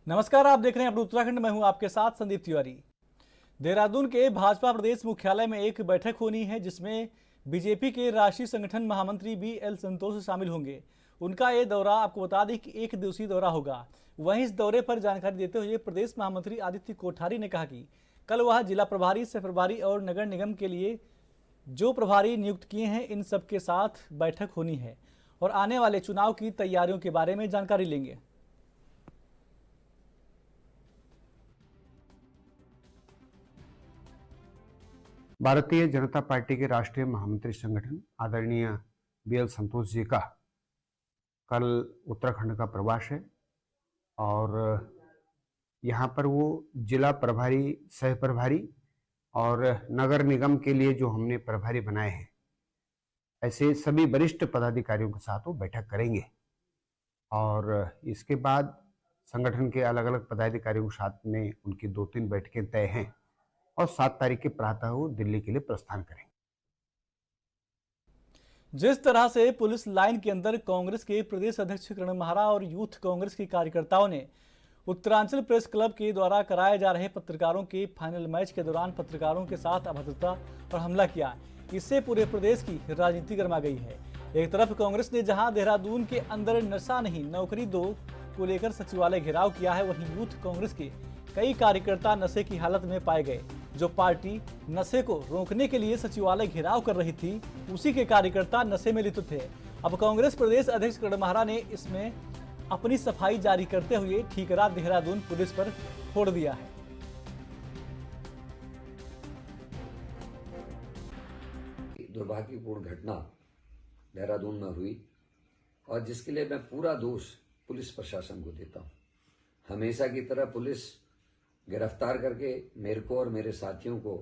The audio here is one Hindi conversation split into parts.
नमस्कार, आप देख रहे हैं अपने उत्तराखंड। मैं हूं आपके साथ संदीप तिवारी। देहरादून के भाजपा प्रदेश मुख्यालय में एक बैठक होनी है जिसमें बीजेपी के राष्ट्रीय संगठन महामंत्री BL संतोष शामिल होंगे। उनका ये दौरा, आपको बता दें कि 1 दिवसीय दौरा होगा। वहीं इस दौरे पर जानकारी देते हुए प्रदेश महामंत्री आदित्य कोठारी ने कहा कि कल वह जिला प्रभारी, सह प्रभारी और नगर निगम के लिए जो प्रभारी नियुक्त किए हैं इन सबके साथ बैठक होनी है और आने वाले चुनाव की तैयारियों के बारे में जानकारी लेंगे। भारतीय जनता पार्टी के राष्ट्रीय महामंत्री संगठन आदरणीय BL संतोष जी का कल उत्तराखंड का प्रवास है और यहाँ पर वो जिला प्रभारी, सह प्रभारी और नगर निगम के लिए जो हमने प्रभारी बनाए हैं, ऐसे सभी वरिष्ठ पदाधिकारियों के साथ वो बैठक करेंगे और इसके बाद संगठन के अलग अलग पदाधिकारियों के साथ में उनकी 2-3 बैठकें तय हैं और 7 तारीख के प्रातः वो दिल्ली के लिए प्रस्थान करेंगे। जिस तरह से पुलिस लाइन के अंदर कांग्रेस के प्रदेश अध्यक्ष किरण महारा और यूथ कांग्रेस के कार्यकर्ताओं ने उत्तरांचल प्रेस क्लब के द्वारा कराए जा रहे पत्रकारों के फाइनल मैच के दौरान पत्रकारों के साथ अभद्रता और हमला किया, इससे पूरे प्रदेश की राजनीति गर्मा गई है। एक तरफ कांग्रेस ने जहां देहरादून के अंदर नशा नहीं नौकरी दो को लेकर सचिवालय घेराव किया है, वहीं यूथ कांग्रेस के कई कार्यकर्ता नशे की हालत में पाए गए। जो पार्टी नशे को रोकने के लिए सचिवालय घेराव कर रही थी, उसी के कार्यकर्ता नशे में लिप्त थे। अब कांग्रेस प्रदेश अध्यक्ष किरण महारा ने इसमें अपनी सफाई जारी करते हुए ठीकरा देहरादून पुलिस पर फोड़ दिया है। दुर्भाग्यपूर्ण घटना देहरादून में हुई और जिसके लिए मैं पूरा दोष पुलिस प्रशासन को देता हूं। हमेशा की तरह पुलिस गिरफ्तार करके मेरे को और मेरे साथियों को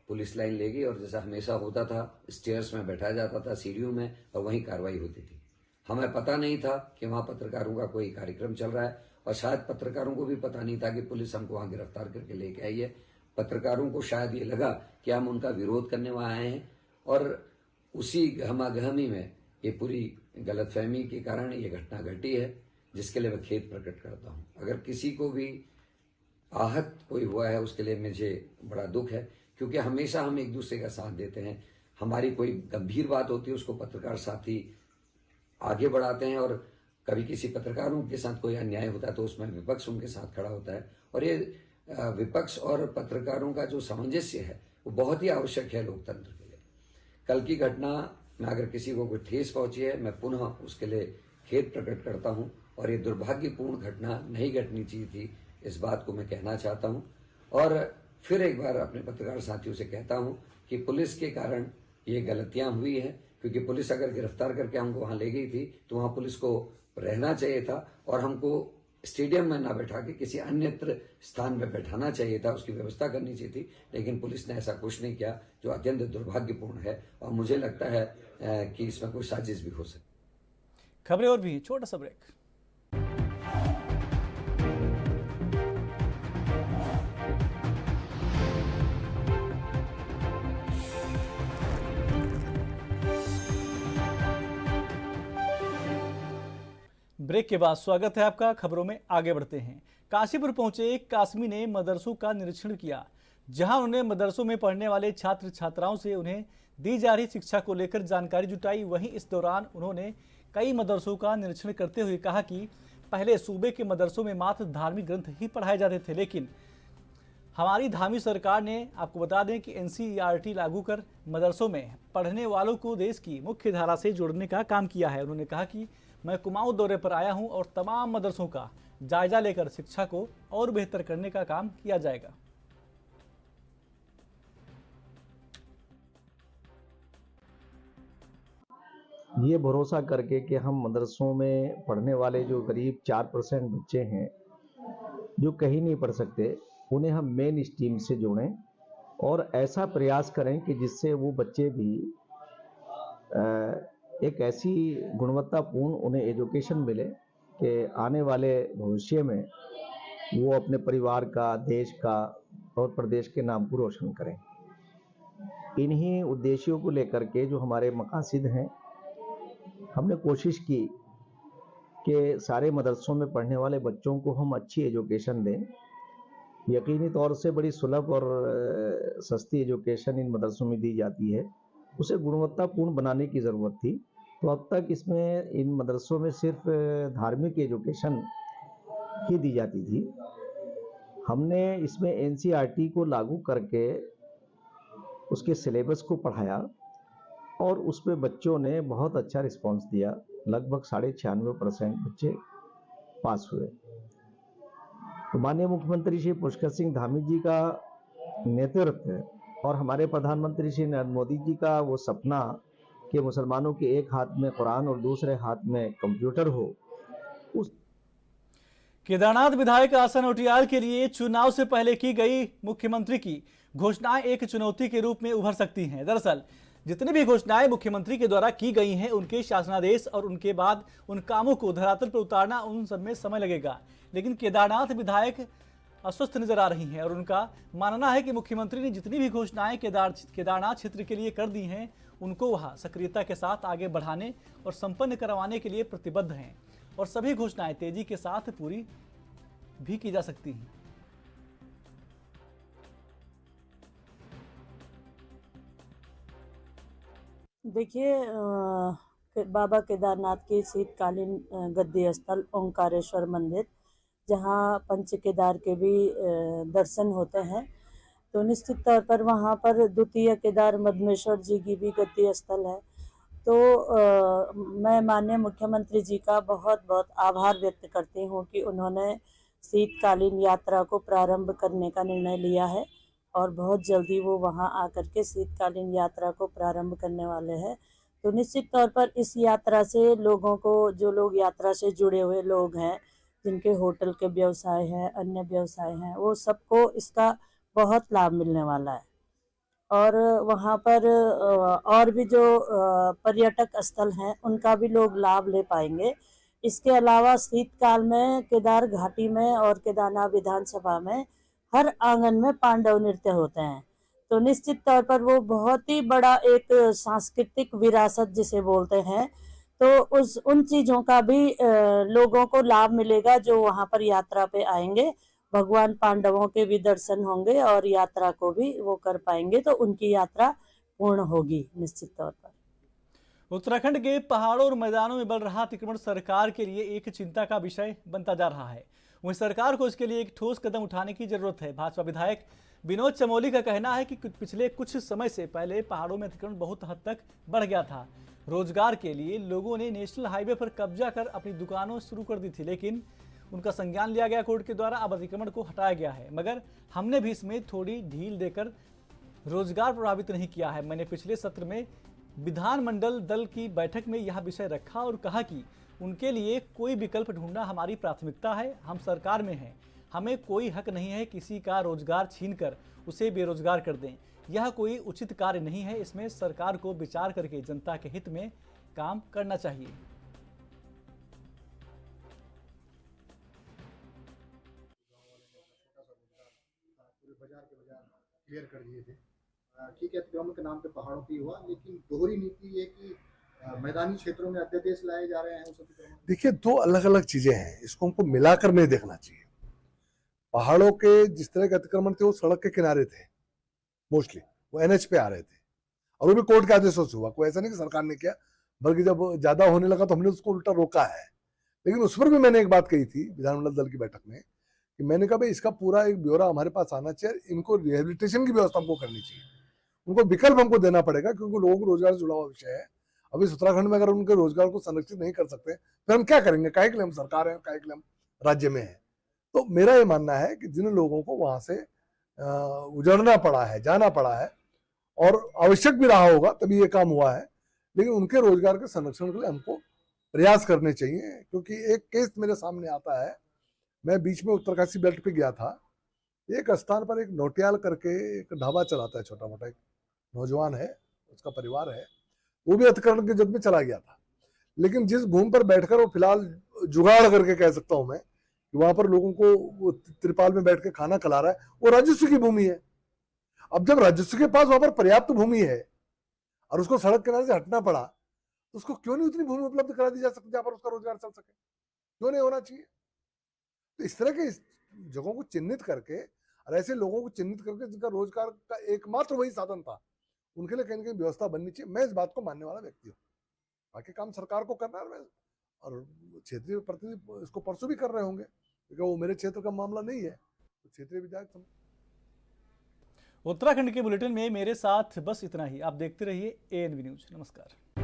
पुलिस लाइन ले गई और जैसा हमेशा होता था, स्टेयर्स में बैठाया जाता था, सीढ़ियों में, और वहीं कार्रवाई होती थी। हमें पता नहीं था कि वहां पत्रकारों का कोई कार्यक्रम चल रहा है और शायद पत्रकारों को भी पता नहीं था कि पुलिस हमको वहां गिरफ्तार करके लेके आई है। पत्रकारों को शायद ये लगा कि हम उनका विरोध करने वहां आए हैं और उसी गहमागहमी में ये पूरी गलतफहमी के कारण ये घटना घटी है, जिसके लिए मैं खेद प्रकट करता हूँ। अगर किसी को भी आहत कोई हुआ है उसके लिए मुझे बड़ा दुख है, क्योंकि हमेशा हम एक दूसरे का साथ देते हैं। हमारी कोई गंभीर बात होती है उसको पत्रकार साथी आगे बढ़ाते हैं और कभी किसी पत्रकारों के साथ कोई अन्याय होता है तो उसमें विपक्ष उनके साथ खड़ा होता है। और ये विपक्ष और पत्रकारों का जो सामंजस्य है वो बहुत ही आवश्यक है लोकतंत्र के लिए। कल की घटना में अगर किसी को कोई ठेस पहुंची है, मैं पुनः उसके लिए खेद प्रकट करता हूं और ये दुर्भाग्यपूर्ण घटना नहीं घटनी चाहिए थी, इस बात को मैं कहना चाहता हूं। और फिर एक बार अपने पत्रकार साथियों से कहता हूं कि पुलिस के कारण ये गलतियां हुई हैं, क्योंकि पुलिस अगर गिरफ्तार करके हमको वहां ले गई थी तो वहां पुलिस को रहना चाहिए था और हमको स्टेडियम में ना बैठा के किसी अन्यत्र स्थान में बैठाना चाहिए था, उसकी व्यवस्था करनी चाहिए थी। लेकिन पुलिस ने ऐसा कुछ नहीं किया, जो अत्यंत दुर्भाग्यपूर्ण है और मुझे लगता है कि इसमें कोई साजिश भी हो सकती। खबरें और भी, छोटा सा ब्रेक। ब्रेक के बाद स्वागत है आपका। खबरों में आगे बढ़ते हैं। काशीपुर पहुंचे एक कासमी ने मदरसों का निरीक्षण किया, जहां उन्होंने मदरसों में पढ़ने वाले छात्र छात्राओं से उन्हें दी जा रही शिक्षा को लेकर जानकारी जुटाई। वहीं इस दौरान उन्होंने कई मदरसों का निरीक्षण करते हुए कहा कि पहले सूबे के मदरसों में मात्र धार्मिक ग्रंथ ही पढ़ाए जाते थे, लेकिन हमारी धामी सरकार ने, आपको बता दें कि NCERT लागू कर मदरसों में पढ़ने वालों को देश की मुख्य धारा से जोड़ने का काम किया है। उन्होंने कहा कि मैं कुमाऊं दौरे पर आया हूं और तमाम मदरसों का जायजा लेकर शिक्षा को और बेहतर करने का काम किया जाएगा। ये भरोसा करके कि हम मदरसों में पढ़ने वाले जो करीब 4% बच्चे हैं जो कहीं नहीं पढ़ सकते, उन्हें हम मेन स्ट्रीम से जोड़ें और ऐसा प्रयास करें कि जिससे वो बच्चे भी एक ऐसी गुणवत्तापूर्ण उन्हें एजुकेशन मिले कि आने वाले भविष्य में वो अपने परिवार का, देश का और प्रदेश के नाम को रोशन करें। इन्हीं उद्देश्यों को लेकर के जो हमारे मकासद हैं, हमने कोशिश की कि सारे मदरसों में पढ़ने वाले बच्चों को हम अच्छी एजुकेशन दें। यकीनी तौर से बड़ी सुलभ और सस्ती एजुकेशन इन मदरसों में दी जाती है, उसे गुणवत्तापूर्ण बनाने की ज़रूरत थी। तो अब तक इसमें इन मदरसों में सिर्फ धार्मिक एजुकेशन ही दी जाती थी। हमने इसमें एनसीईआरटी को लागू करके उसके सिलेबस को पढ़ाया और उसमें बच्चों ने बहुत अच्छा रिस्पांस दिया। लगभग 96% बच्चे पास हुए। तो माननीय मुख्यमंत्री श्री पुष्कर सिंह धामी जी का नेतृत्व और हमारे प्रधानमंत्री श्री नरेंद्र मोदी जी का वो सपना कि मुसलमानों के एक हाथ में कुरान और दूसरे हाथ में कंप्यूटर हो, उस केदारनाथ विधायक आसन ओटियाल के लिए चुनाव से पहले की गई मुख्यमंत्री की घोषणाएं एक चुनौती के रूप में उभर सकती हैं। दरअसल जितनी भी घोषणाएं मुख्यमंत्री के द्वारा की गई हैं, उनके शासनादेश और उनके बाद उन कामों को धरातल पर उतारना, उन सब में समय लगेगा। लेकिन केदारनाथ विधायक अस्वस्थ नजर आ रही हैं और उनका मानना है कि मुख्यमंत्री ने जितनी भी घोषणाएं केदारनाथ क्षेत्र के लिए कर दी हैं, उनको वहां सक्रियता के साथ आगे बढ़ाने और संपन्न करवाने के लिए प्रतिबद्ध हैं और सभी घोषणाएं तेजी के साथ पूरी भी की जा सकती हैं। देखिए, बाबा केदारनाथ के शीतकालीन गद्दी स्थल ओंकारेश्वर मंदिर, जहाँ पंच केदार के भी दर्शन होते हैं, तो निश्चित तौर पर वहाँ पर द्वितीय केदार मधमेश्वर जी की भी गद्दी स्थल है। तो मैं माननीय मुख्यमंत्री जी का बहुत बहुत आभार व्यक्त करती हूँ कि उन्होंने शीतकालीन यात्रा को प्रारंभ करने का निर्णय लिया है और बहुत जल्दी वो वहाँ आकर के शीतकालीन यात्रा को प्रारंभ करने वाले हैं। तो निश्चित तौर पर इस यात्रा से लोगों को, जो लोग यात्रा से जुड़े हुए लोग हैं, जिनके होटल के व्यवसाय हैं, अन्य व्यवसाय हैं, वो सबको इसका बहुत लाभ मिलने वाला है। और वहाँ पर और भी जो पर्यटक स्थल हैं, उनका भी लोग लाभ ले पाएंगे। इसके अलावा शीतकाल में केदार घाटी में और केदारनाथ विधानसभा में हर आंगन में पांडव नृत्य होते हैं। तो निश्चित तौर पर वो बहुत ही बड़ा एक सांस्कृतिक विरासत जिसे बोलते हैं, तो उन चीज़ों का भी लोगों को लाभ मिलेगा जो वहाँ पर यात्रा पे आएंगे। भगवान पांडवों के भी दर्शन होंगे और यात्रा को भी वो कर पाएंगे, तो उनकी यात्रा पूर्ण होगी निश्चित तौर पर। उत्तराखंड के पहाड़ों और मैदानों में बढ़ रहा अतिक्रमण सरकार के लिए एक चिंता का विषय बनता जा रहा है। वहीं सरकार को इसके लिए एक ठोस कदम उठाने की जरूरत है। भाजपा विधायक विनोद चमोली का कहना है कि पिछले कुछ समय से पहले पहाड़ों में अतिक्रमण बहुत हद तक बढ़ गया था। रोजगार के लिए लोगों ने नेशनल हाईवे पर कब्जा कर अपनी दुकानों शुरू कर दी थी, लेकिन उनका संज्ञान लिया गया कोर्ट के द्वारा। अब अतिक्रमण को हटाया गया है, मगर हमने भी इसमें थोड़ी ढील देकर रोजगार प्रभावित नहीं किया है। मैंने पिछले सत्र में विधानमंडल दल की बैठक में यह विषय रखा और कहा कि उनके लिए कोई विकल्प ढूंढना हमारी प्राथमिकता है। हम सरकार में हैं, हमें कोई हक नहीं है किसी का रोजगार छीनकर उसे बेरोजगार कर दें। यह कोई उचित कार्य नहीं है। इसमें सरकार को विचार करके जनता के हित में काम करना चाहिए। क्लियर कर दिए थे। ठीक है, अतिक्रमण के नाम पे पहाड़ों की हुआ, लेकिन दोहरी नीति है कि मैदानी क्षेत्रों में अध्यादेश लाए जा रहे हैं उस अतिक्रमण। देखिए, दो अलग अलग चीजें हैं, इसको हमको मिलाकर नहीं देखना चाहिए। पहाड़ों के जिस तरह के अतिक्रमण थे वो सड़क के किनारे थे, मोस्टली वो एनएच पे आ रहे थे, और वो भी कोर्ट के आदेशों से हुआ। कोई ऐसा नहीं कि सरकार ने किया, बल्कि जब ज्यादा होने लगा तो हमने उसको उल्टा रोका है। लेकिन उस पर भी मैंने एक बात कही थी विधानमंडल दल की बैठक में कि मैंने कहा भाई इसका पूरा एक ब्यौरा हमारे पास आना चाहिए, इनको रिहेबिलिटेशन की व्यवस्था हमको करनी चाहिए, उनको विकल्प हमको देना पड़ेगा, क्योंकि लोगों को रोजगार से जुड़ा हुआ विषय है। अभी उत्तराखंड में अगर उनके रोजगार को संरक्षित नहीं कर सकते फिर हम क्या करेंगे? काहे के लिए हम सरकार है, काहे के लिए हम राज्य में है? तो मेरा ये मानना है कि जिन लोगों को वहां से उजड़ना पड़ा है, जाना पड़ा है, और आवश्यक भी रहा होगा तभी ये काम हुआ है, लेकिन उनके रोजगार के संरक्षण के लिए हमको प्रयास करने चाहिए। क्योंकि एक केस मेरे सामने आता है, मैं बीच में उत्तरकाशी बेल्ट पे गया था, एक स्थान पर एक नोटियाल करके एक ढाबा चलाता है, छोटा मोटा, एक नौजवान है, उसका परिवार है, वो भी अतिक्रमण के जद में चला गया था। लेकिन जिस भूमि पर बैठकर वो फिलहाल जुगाड़ करके कह सकता हूं मैं कि वहां पर लोगों को वो त्रिपाल में बैठ के खाना खिला रहा है, वो राजस्व की भूमि है। अब जब राजस्व के पास वहां पर पर्याप्त भूमि है और उसको सड़क किनारे से हटना पड़ा, तो उसको क्यों नहीं उतनी भूमि उपलब्ध करा दी जा सकती जहां पर उसका रोजगार चल सके? क्यों नहीं होना चाहिए? तो इस तरह के जगहों को चिन्हित करके और ऐसे लोगों को चिन्हित करके जिनका रोजगार का एकमात्र वही साधन था, उनके लिए कहीं ना कहीं व्यवस्था बननी चाहिए। मैं इस बात को मानने वाला व्यक्ति हूँ। बाकी काम सरकार को करना है, और क्षेत्रीय प्रतिनिधि इसको परसों भी कर रहे होंगे, क्योंकि वो मेरे क्षेत्र का मामला नहीं है, तो क्षेत्रीय विधायक। उत्तराखंड के बुलेटिन में मेरे साथ बस इतना ही। आप देखते रहिए ANV न्यूज। नमस्कार।